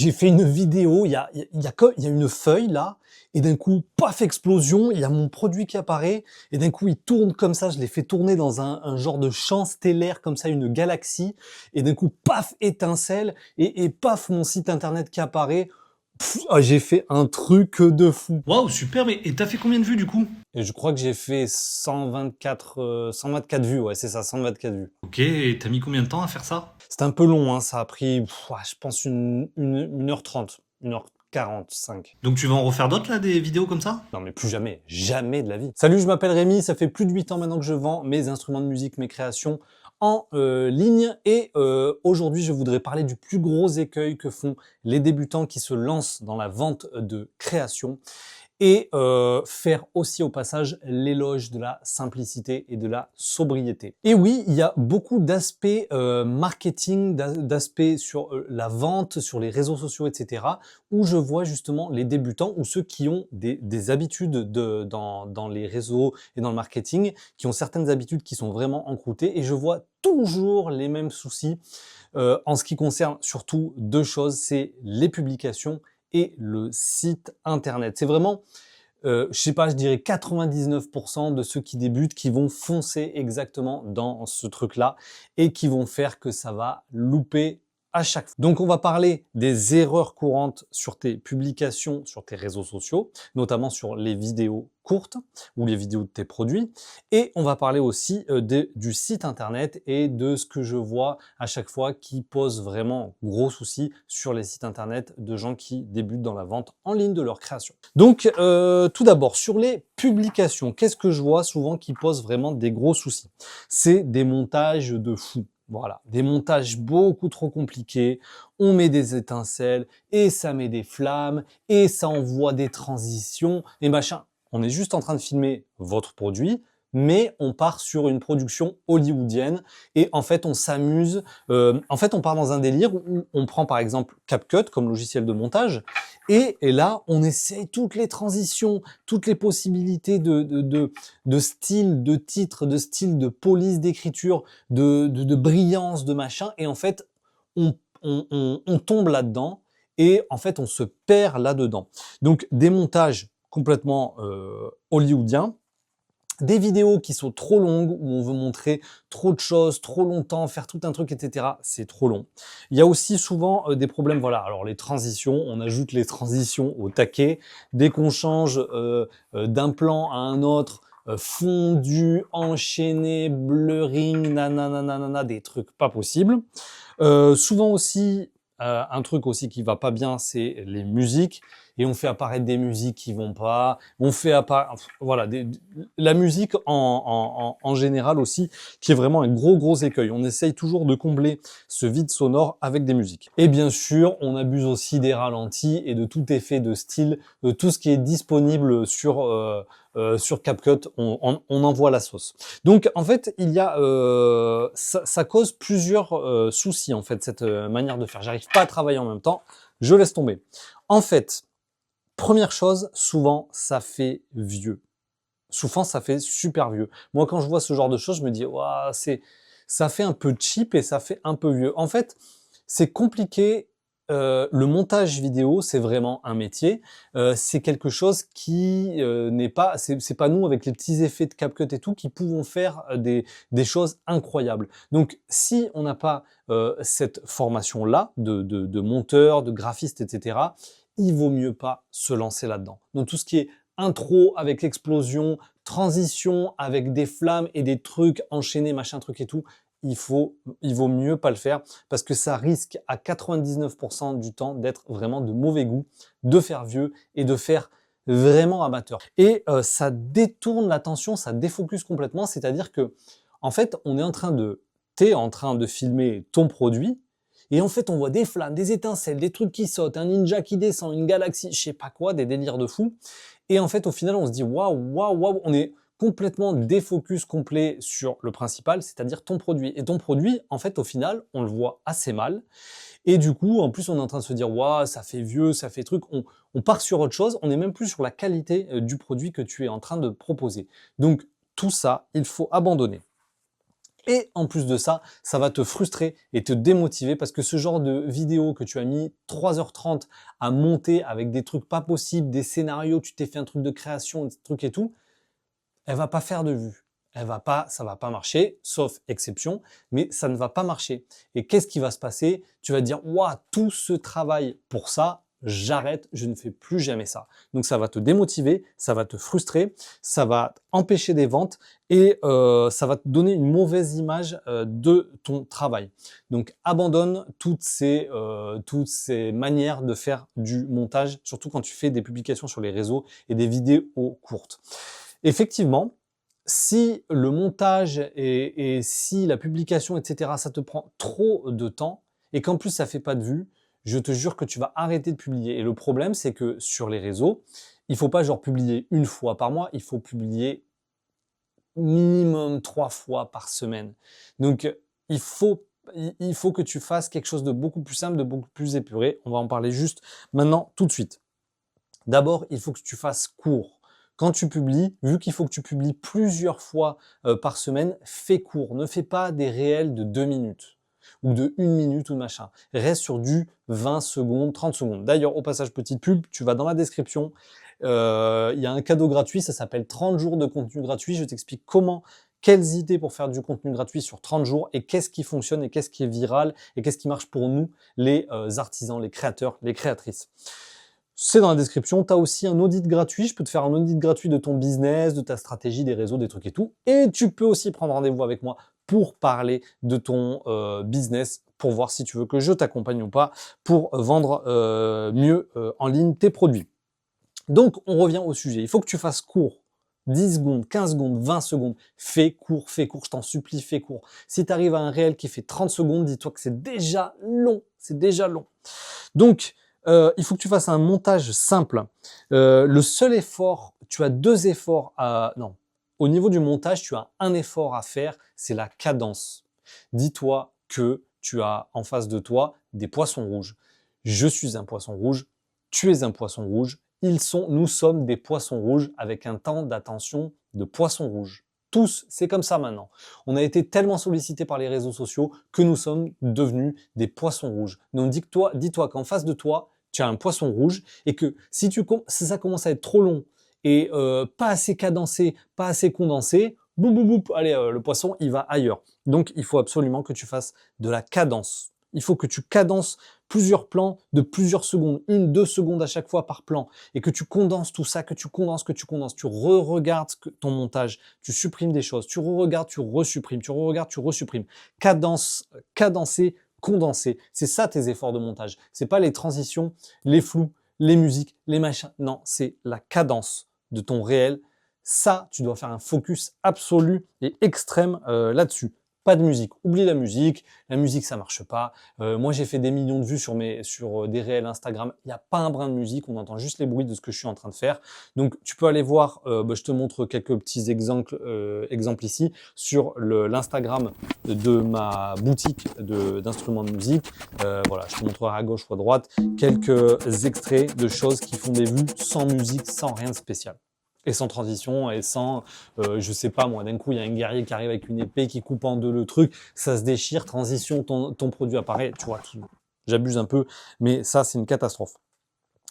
J'ai fait une vidéo, il y a une feuille là, et d'un coup, paf, explosion, il y a mon produit qui apparaît, et d'un coup, il tourne comme ça, je l'ai fait tourner dans un genre de champ stellaire, comme ça, une galaxie, et d'un coup, paf, étincelle, et paf, mon site internet qui apparaît. J'ai fait un truc de fou. Waouh, super, mais et t'as fait combien de vues du coup? Et je crois que j'ai fait 124 vues, ouais, c'est ça, 124 vues. Ok, et t'as mis combien de temps à faire ça? C'était un peu long, hein, ça a pris, ouais, je pense, une heure 30, 1h45. Donc tu vas en refaire d'autres là, des vidéos comme ça? Non mais plus jamais, jamais de la vie. Salut, je m'appelle Rémi, ça fait plus de 8 ans maintenant que je vends mes instruments de musique, mes créations en ligne. Et aujourd'hui, je voudrais parler du plus gros écueil que font les débutants qui se lancent dans la vente de créations et faire aussi au passage l'éloge de la simplicité et de la sobriété. Et oui, il y a beaucoup d'aspects marketing, d'aspects sur la vente, sur les réseaux sociaux, etc., où je vois justement les débutants ou ceux qui ont des habitudes dans les réseaux et dans le marketing, qui ont certaines habitudes qui sont vraiment encroûtées, et je vois toujours les mêmes soucis en ce qui concerne surtout deux choses, c'est les publications et le site internet. C'est vraiment, je sais pas, je dirais 99% de ceux qui débutent qui vont foncer exactement dans ce truc-là et qui vont faire que ça va louper à chaque fois. Donc on va parler des erreurs courantes sur tes publications, sur tes réseaux sociaux, notamment sur les vidéos courtes ou les vidéos de tes produits. Et on va parler aussi du site internet et de ce que je vois à chaque fois qui pose vraiment gros soucis sur les sites internet de gens qui débutent dans la vente en ligne de leur création. Donc tout d'abord, sur les publications, qu'est-ce que je vois souvent qui pose vraiment des gros soucis? C'est des montages de fou. Voilà, des montages beaucoup trop compliqués, on met des étincelles, et ça met des flammes, et ça envoie des transitions, et machin. On est juste en train de filmer votre produit, mais on part sur une production hollywoodienne, et en fait on s'amuse, en fait on part dans un délire où on prend par exemple CapCut comme logiciel de montage, et là on essaye toutes les transitions, toutes les possibilités de style, de titre, de style, de police d'écriture, de brillance, de machin, et en fait on tombe là-dedans, et en fait on se perd là-dedans. Donc des montages complètement hollywoodiens, des vidéos qui sont trop longues, où on veut montrer trop de choses, trop longtemps, faire tout un truc, etc. C'est trop long. Il y a aussi souvent des problèmes, voilà, alors les transitions, on ajoute les transitions au taquet. Dès qu'on change d'un plan à un autre, fondu, enchaîné, blurring, nanana, des trucs pas possibles. Souvent aussi, un truc aussi qui va pas bien, c'est les musiques. Et on fait apparaître des musiques qui vont pas. On fait apparaître, voilà, la musique en général aussi, qui est vraiment un gros écueil. On essaye toujours de combler ce vide sonore avec des musiques. Et bien sûr, on abuse aussi des ralentis et de tout effet de style, de tout ce qui est disponible sur CapCut, on envoie la sauce. Donc en fait, il y a ça cause plusieurs soucis en fait, cette manière de faire. J'arrive pas à travailler en même temps, je laisse tomber. En fait, première chose, souvent ça fait vieux. Souvent ça fait super vieux. Moi quand je vois ce genre de choses, je me dis waouh, ça fait un peu cheap et ça fait un peu vieux. En fait, c'est compliqué. Le montage vidéo, c'est vraiment un métier. C'est quelque chose qui n'est pas, c'est pas nous avec les petits effets de CapCut et tout qui pouvons faire des choses incroyables. Donc, si on n'a pas cette formation-là de monteur, de graphiste, etc., il vaut mieux pas se lancer là-dedans. Donc, tout ce qui est intro avec explosion, transition avec des flammes et des trucs enchaînés, machin truc et tout, il vaut mieux pas le faire parce que ça risque à 99% du temps d'être vraiment de mauvais goût, de faire vieux et de faire vraiment amateur. Et ça détourne l'attention, ça défocus complètement, c'est-à-dire que en fait, t'es en train de filmer ton produit, et en fait, on voit des flammes, des étincelles, des trucs qui sautent, un ninja qui descend, une galaxie, je sais pas quoi, des délires de fou. Et en fait, au final, on se dit waouh, on est complètement défocus complet sur le principal, c'est-à-dire ton produit. Et ton produit, en fait, au final, on le voit assez mal. Et du coup, en plus, on est en train de se dire, waouh, ça fait vieux, ça fait truc. On part sur autre chose. On n'est même plus sur la qualité du produit que tu es en train de proposer. Donc, tout ça, il faut abandonner. Et en plus de ça, ça va te frustrer et te démotiver parce que ce genre de vidéo que tu as mis 3h30 à monter avec des trucs pas possibles, des scénarios, tu t'es fait un truc de création, des trucs et tout, elle va pas faire de vues. Ça va pas marcher, sauf exception, mais ça ne va pas marcher. Et qu'est-ce qui va se passer? Tu vas te dire, waouh, tout ce travail pour ça, j'arrête, je ne fais plus jamais ça. Donc ça va te démotiver, ça va te frustrer, ça va empêcher des ventes et ça va te donner une mauvaise image de ton travail. Donc abandonne toutes ces manières de faire du montage, surtout quand tu fais des publications sur les réseaux et des vidéos courtes. Effectivement, si le montage et si la publication, etc., ça te prend trop de temps et qu'en plus ça fait pas de vues, je te jure que tu vas arrêter de publier. Et le problème, c'est que sur les réseaux, il faut pas genre publier une fois par mois, il faut publier minimum 3 fois par semaine. Donc, il faut que tu fasses quelque chose de beaucoup plus simple, de beaucoup plus épuré. On va en parler juste maintenant, tout de suite. D'abord, il faut que tu fasses court. Quand tu publies, vu qu'il faut que tu publies plusieurs fois par semaine, fais court. Ne fais pas des réels de 2 minutes ou de 1 minute ou de machin. Reste sur du 20 secondes, 30 secondes. D'ailleurs, au passage, petite pub, tu vas dans la description. Il y a un cadeau gratuit, ça s'appelle 30 jours de contenu gratuit. Je t'explique quelles idées pour faire du contenu gratuit sur 30 jours et qu'est-ce qui fonctionne et qu'est-ce qui est viral et qu'est-ce qui marche pour nous, les artisans, les créateurs, les créatrices. C'est dans la description. Tu as aussi un audit gratuit. Je peux te faire un audit gratuit de ton business, de ta stratégie, des réseaux, des trucs et tout. Et tu peux aussi prendre rendez-vous avec moi pour parler de ton business, pour voir si tu veux que je t'accompagne ou pas, pour vendre mieux en ligne tes produits. Donc, on revient au sujet. Il faut que tu fasses court. 10 secondes, 15 secondes, 20 secondes. Fais court, je t'en supplie, fais court. Si tu arrives à un réel qui fait 30 secondes, dis-toi que c'est déjà long. C'est déjà long. Donc, il faut que tu fasses un montage simple. Le seul effort, tu as 2 efforts à... Non, au niveau du montage, tu as un effort à faire, c'est la cadence. Dis-toi que tu as en face de toi des poissons rouges. Je suis un poisson rouge, tu es un poisson rouge, nous sommes des poissons rouges avec un temps d'attention de poisson rouge. Tous, c'est comme ça maintenant. On a été tellement sollicités par les réseaux sociaux que nous sommes devenus des poissons rouges. Donc dis-toi qu'en face de toi, tu as un poisson rouge et que si ça commence à être trop long et pas assez cadencé, pas assez condensé, boum boum boum, allez, le poisson il va ailleurs. Donc il faut absolument que tu fasses de la cadence. Il faut que tu cadences plusieurs plans de plusieurs secondes, 1-2 secondes à chaque fois par plan, et que tu condenses tout ça, que tu condenses, tu re-regardes ton montage, tu supprimes des choses, tu re-regardes, tu resupprimes, tu re-regardes, tu resupprimes. Cadencer, condenser. C'est ça tes efforts de montage. C'est pas les transitions, les flous, les musiques, les machins. Non, c'est la cadence de ton réel. Ça, tu dois faire un focus absolu et extrême là-dessus. Pas de musique, oublie la musique ça marche pas. Moi j'ai fait des millions de vues sur des réels Instagram, il n'y a pas un brin de musique, on entend juste les bruits de ce que je suis en train de faire. Donc tu peux aller voir, je te montre quelques petits exemples ici sur l'Instagram de ma boutique d'instruments de musique. Voilà, je te montrerai à gauche ou à droite quelques extraits de choses qui font des vues sans musique, sans rien de spécial. Et sans transition, et sans, je sais pas moi, d'un coup il y a un guerrier qui arrive avec une épée qui coupe en deux le truc, ça se déchire, transition, ton produit apparaît, tu vois, j'abuse un peu, mais ça c'est une catastrophe.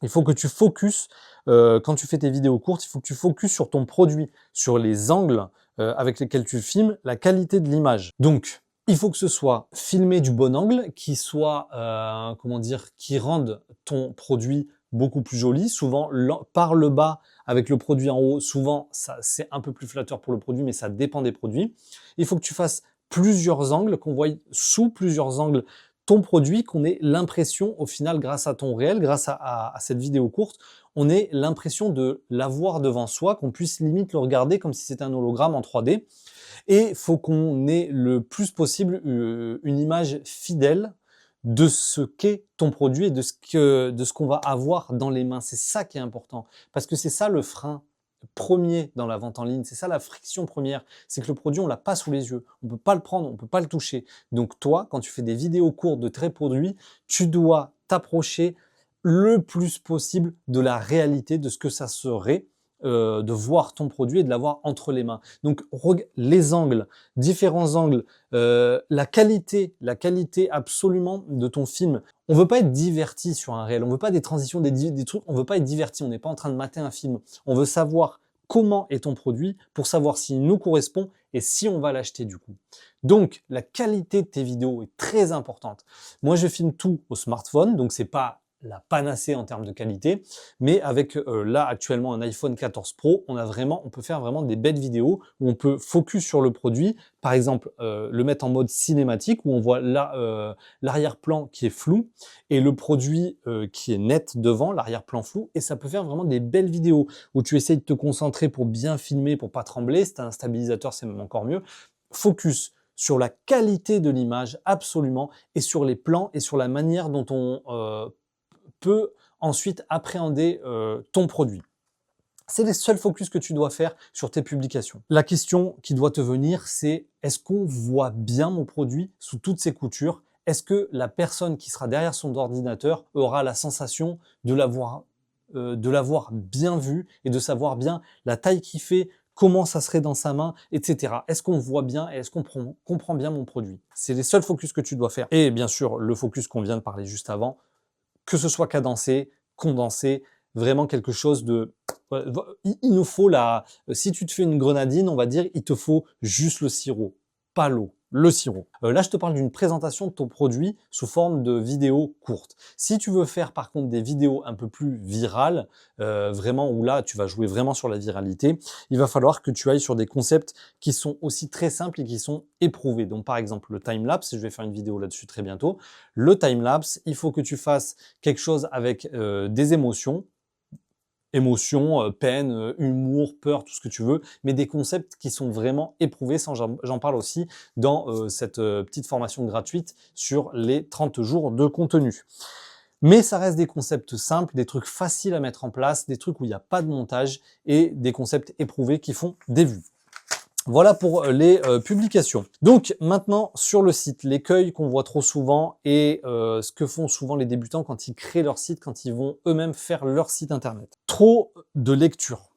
Il faut que tu focuses, quand tu fais tes vidéos courtes, il faut que tu focuses sur ton produit, sur les angles avec lesquels tu filmes, la qualité de l'image. Donc, il faut que ce soit filmé du bon angle, qui soit, qui rende ton produit beaucoup plus joli. Souvent, par le bas, avec le produit en haut, souvent, c'est un peu plus flatteur pour le produit, mais ça dépend des produits. Il faut que tu fasses plusieurs angles, qu'on voie sous plusieurs angles ton produit, qu'on ait l'impression, au final, grâce à ton réel, grâce à cette vidéo courte, on ait l'impression de l'avoir devant soi, qu'on puisse limite le regarder comme si c'était un hologramme en 3D. Et il faut qu'on ait le plus possible une image fidèle de ce qu'est ton produit et de ce qu'on va avoir dans les mains. C'est ça qui est important. Parce que c'est ça le frein premier dans la vente en ligne. C'est ça la friction première. C'est que le produit, on l'a pas sous les yeux. On peut pas le prendre, on peut pas le toucher. Donc toi, quand tu fais des vidéos courtes de traits produits, tu dois t'approcher le plus possible de la réalité de ce que ça serait de voir ton produit et de l'avoir entre les mains. Donc, les angles, différents angles, la qualité absolument de ton film. On veut pas être diverti sur un réel, on veut pas des transitions, des trucs, on veut pas être diverti, on n'est pas en train de mater un film. On veut savoir comment est ton produit pour savoir s'il nous correspond et si on va l'acheter du coup. Donc, la qualité de tes vidéos est très importante. Moi, je filme tout au smartphone, donc c'est pas la panacée en termes de qualité, mais avec là actuellement un iPhone 14 Pro, on peut faire vraiment des belles vidéos où on peut focus sur le produit, par exemple le mettre en mode cinématique où on voit là l'arrière-plan qui est flou et le produit qui est net devant, l'arrière-plan flou, et ça peut faire vraiment des belles vidéos où tu essayes de te concentrer pour bien filmer, pour pas trembler. Si tu as un stabilisateur, c'est même encore mieux. Focus sur la qualité de l'image absolument et sur les plans et sur la manière dont on peut ensuite appréhender ton produit. C'est les seuls focus que tu dois faire sur tes publications. La question qui doit te venir, c'est est-ce qu'on voit bien mon produit sous toutes ses coutures? Est-ce que la personne qui sera derrière son ordinateur aura la sensation de l'avoir bien vu et de savoir bien la taille qu'il fait, comment ça serait dans sa main, etc. Est-ce qu'on voit bien et est-ce qu'on comprend bien mon produit? C'est les seuls focus que tu dois faire. Et bien sûr, le focus qu'on vient de parler juste avant, que ce soit cadencé, condensé, vraiment quelque chose de... Il nous faut si tu te fais une grenadine, on va dire, il te faut juste le sirop, pas l'eau, le sirop. Là, je te parle d'une présentation de ton produit sous forme de vidéo courte. Si tu veux faire par contre des vidéos un peu plus virales, vraiment où là, tu vas jouer vraiment sur la viralité, il va falloir que tu ailles sur des concepts qui sont aussi très simples et qui sont éprouvés. Donc par exemple, le time-lapse, je vais faire une vidéo là-dessus très bientôt. Le time-lapse, il faut que tu fasses quelque chose avec des émotions, peine, humour, peur, tout ce que tu veux, mais des concepts qui sont vraiment éprouvés. J'en parle aussi dans cette petite formation gratuite sur les 30 jours de contenu. Mais ça reste des concepts simples, des trucs faciles à mettre en place, des trucs où il n'y a pas de montage et des concepts éprouvés qui font des vues. Voilà pour les publications. Donc maintenant sur le site, l'écueil qu'on voit trop souvent et ce que font souvent les débutants quand ils créent leur site, quand ils vont eux-mêmes faire leur site internet. Trop de lecture.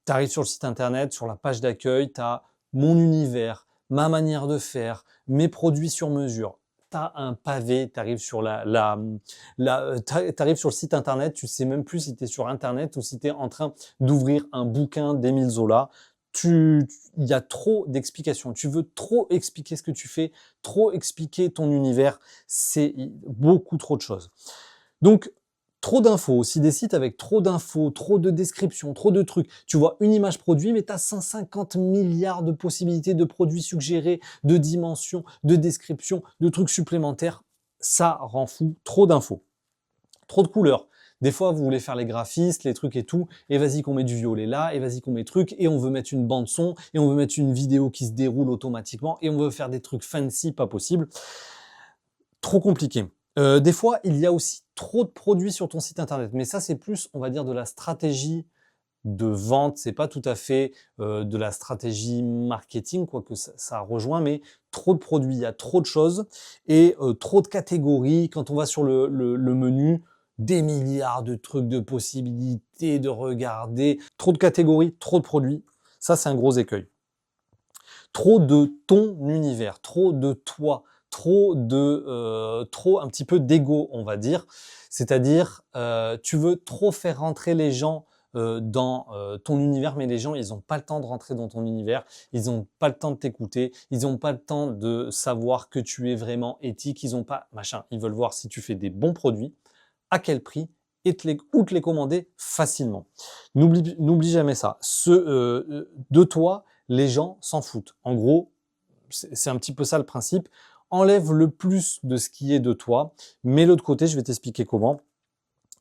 Tu arrives sur le site internet, sur la page d'accueil, tu as mon univers, ma manière de faire, mes produits sur mesure. Tu as un pavé, tu arrives sur t'arrives sur le site internet, tu sais même plus si tu es sur internet ou si tu es en train d'ouvrir un bouquin d'Émile Zola. Il y a trop d'explications. Tu veux trop expliquer ce que tu fais, trop expliquer ton univers. C'est beaucoup trop de choses. Donc, trop d'infos, aussi des sites avec trop d'infos, trop de descriptions, trop de trucs. Tu vois une image produit, mais tu as 150 milliards de possibilités de produits suggérés, de dimensions, de descriptions, de trucs supplémentaires. Ça rend fou, trop d'infos. Trop de couleurs. Des fois, vous voulez faire les graphistes, les trucs et tout, et vas-y qu'on met du violet là, et vas-y qu'on met truc, et on veut mettre une bande son, et on veut mettre une vidéo qui se déroule automatiquement, et on veut faire des trucs fancy, pas possible. Trop compliqué. Des fois, il y a aussi trop de produits sur ton site internet, mais ça, c'est plus, on va dire, de la stratégie de vente, c'est pas tout à fait de la stratégie marketing, quoique ça rejoint, mais trop de produits, il y a trop de choses, et trop de catégories. Quand on va sur le menu, des milliards de trucs, de possibilités de regarder, trop de catégories, trop de produits, ça c'est un gros écueil. Trop de ton univers, trop de toi, trop un petit peu d'ego, on va dire. C'est-à-dire, tu veux trop faire rentrer les gens dans ton univers, mais les gens, ils n'ont pas le temps de rentrer dans ton univers, ils n'ont pas le temps de t'écouter, ils n'ont pas le temps de savoir que tu es vraiment éthique, ils n'ont pas machin. Ils veulent voir si tu fais des bons produits, à quel prix, et ou te les commander facilement. N'oublie jamais ça. De toi, les gens s'en foutent. En gros, c'est un petit peu ça le principe. Enlève le plus de ce qui est de toi, mais l'autre côté, je vais t'expliquer comment.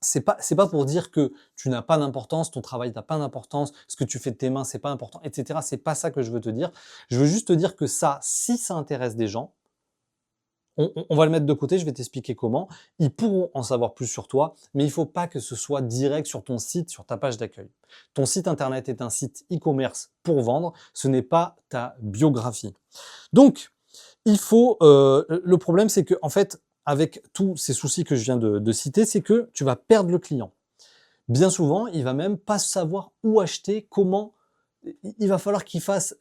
C'est pas pour dire que tu n'as pas d'importance, ton travail n'a pas d'importance, ce que tu fais de tes mains, c'est pas important, etc. C'est pas ça que je veux te dire. Je veux juste te dire que ça, si ça intéresse des gens, on va le mettre de côté, je vais t'expliquer comment. Ils pourront en savoir plus sur toi, mais il ne faut pas que ce soit direct sur ton site, sur ta page d'accueil. Ton site internet est un site e-commerce pour vendre, ce n'est pas ta biographie. Donc, le problème, c'est que en fait, avec tous ces soucis que je viens de citer, c'est que tu vas perdre le client. Bien souvent, il va même pas savoir où acheter, comment. Il va falloir qu'il fasse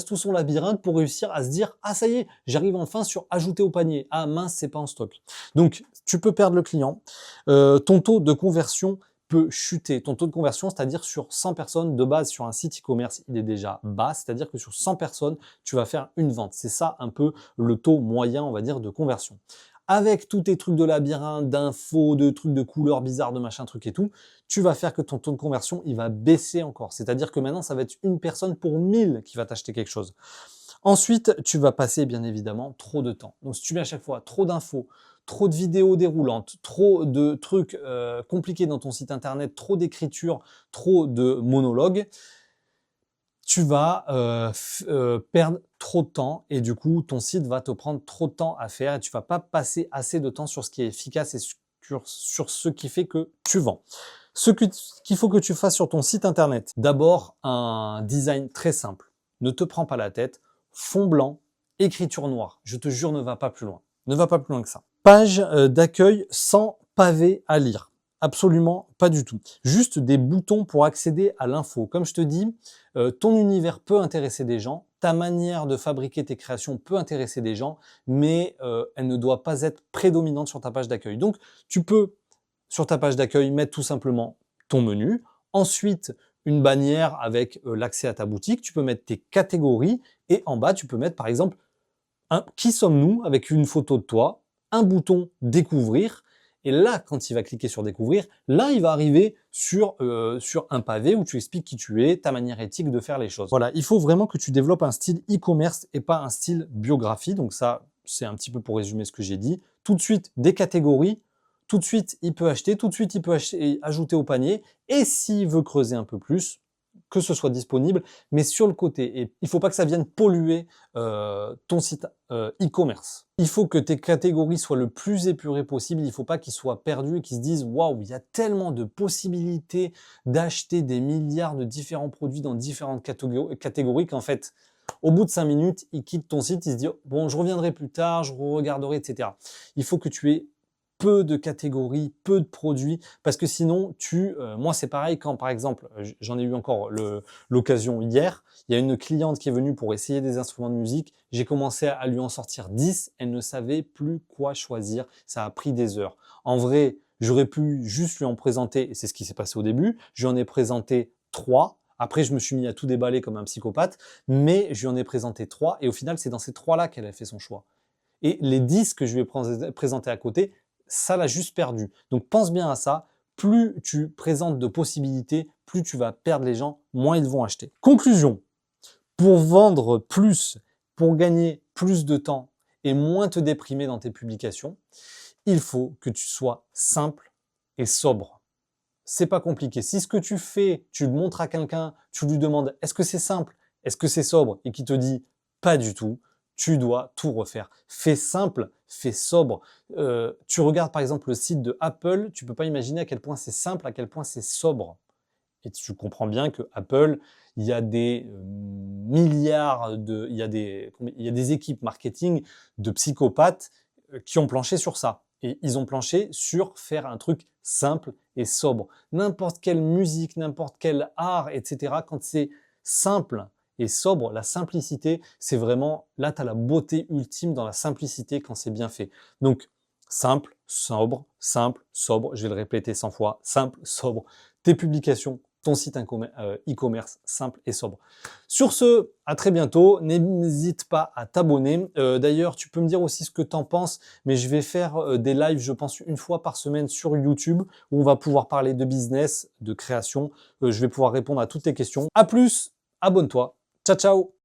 tout son labyrinthe pour réussir à se dire: «Ah ça y est, j'arrive enfin sur ajouter au panier. Ah mince, c'est pas en stock». Donc tu peux perdre le client. Ton taux de conversion peut chuter. Ton taux de conversion, c'est-à-dire sur 100 personnes, de base sur un site e-commerce, il est déjà bas, c'est-à-dire que sur 100 personnes, tu vas faire une vente. C'est ça un peu le taux moyen, on va dire, de conversion. Avec tous tes trucs de labyrinthe, d'infos, de trucs de couleurs bizarres, de machin truc et tout, tu vas faire que ton taux de conversion, il va baisser encore. C'est-à-dire que maintenant, ça va être une personne pour 1000 qui va t'acheter quelque chose. Ensuite, tu vas passer bien évidemment trop de temps. Donc si tu mets à chaque fois trop d'infos, trop de vidéos déroulantes, trop de trucs compliqués dans ton site internet, trop d'écriture, trop de monologues, tu vas perdre trop de temps et du coup, ton site va te prendre trop de temps à faire et tu vas pas passer assez de temps sur ce qui est efficace et sur ce qui fait que tu vends. Qu'il faut que tu fasses sur ton site internet, d'abord un design très simple. Ne te prends pas la tête, fond blanc, écriture noire. Je te jure, ne va pas plus loin. Ne va pas plus loin que ça. Page d'accueil sans pavé à lire. Absolument pas du tout. Juste des boutons pour accéder à l'info. Comme je te dis, ton univers peut intéresser des gens, ta manière de fabriquer tes créations peut intéresser des gens, mais elle ne doit pas être prédominante sur ta page d'accueil. Donc, tu peux, sur ta page d'accueil, mettre tout simplement ton menu. Ensuite, une bannière avec l'accès à ta boutique. Tu peux mettre tes catégories. Et en bas, tu peux mettre, par exemple, qui sommes-nous avec une photo de toi, un bouton découvrir. Et là, quand il va cliquer sur découvrir, là, il va arriver sur un pavé où tu expliques qui tu es, ta manière éthique de faire les choses. Voilà, il faut vraiment que tu développes un style e-commerce et pas un style biographie. Donc ça, c'est un petit peu pour résumer ce que j'ai dit. Tout de suite, des catégories. Tout de suite, il peut acheter. Tout de suite, il peut ajouter au panier. Et s'il veut creuser un peu plus, que ce soit disponible, mais sur le côté. Et il ne faut pas que ça vienne polluer ton site e-commerce. Il faut que tes catégories soient le plus épurées possible. Il ne faut pas qu'ils soient perdus et qu'ils se disent « Waouh, il y a tellement de possibilités d'acheter des milliards de différents produits dans différentes catégories qu'en fait, au bout de 5 minutes, il quitte ton site, il se dit « Bon, je reviendrai plus tard, je regarderai, etc. » Il faut que tu aies peu de catégories, peu de produits, parce que sinon, moi c'est pareil quand par exemple, j'en ai eu encore l'occasion hier, il y a une cliente qui est venue pour essayer des instruments de musique, j'ai commencé à lui en sortir 10, elle ne savait plus quoi choisir, ça a pris des heures. En vrai, j'aurais pu juste lui en présenter, et c'est ce qui s'est passé au début, je lui en ai présenté 3, après, je me suis mis à tout déballer comme un psychopathe, mais je lui en ai présenté 3, et au final, c'est dans ces 3-là qu'elle a fait son choix. Et les 10 que je lui ai présentés à côté, ça l'a juste perdu. Donc pense bien à ça, plus tu présentes de possibilités, plus tu vas perdre les gens, moins ils vont acheter. Conclusion, pour vendre plus, pour gagner plus de temps et moins te déprimer dans tes publications, il faut que tu sois simple et sobre. C'est pas compliqué. Si ce que tu fais, tu le montres à quelqu'un, tu lui demandes est-ce que c'est simple, est-ce que c'est sobre, et qu'il te dit pas du tout, tu dois tout refaire. Fais simple, fais sobre. Tu regardes par exemple le site de Apple, tu peux pas imaginer à quel point c'est simple, à quel point c'est sobre. Et tu comprends bien que Apple, il y a des milliards il y a des équipes marketing de psychopathes qui ont planché sur ça. Et ils ont planché sur faire un truc simple et sobre. N'importe quelle musique, n'importe quel art, etc. Quand c'est simple et sobre, la simplicité, c'est vraiment, là, tu as la beauté ultime dans la simplicité quand c'est bien fait. Donc, simple, sobre, je vais le répéter 100 fois, simple, sobre, tes publications, ton site e-commerce simple et sobre. Sur ce, à très bientôt. N'hésite pas à t'abonner. D'ailleurs, tu peux me dire aussi ce que tu en penses, mais je vais faire des lives, je pense, une fois par semaine sur YouTube, où on va pouvoir parler de business, de création. Je vais pouvoir répondre à toutes tes questions. À plus, abonne-toi. Ciao, ciao!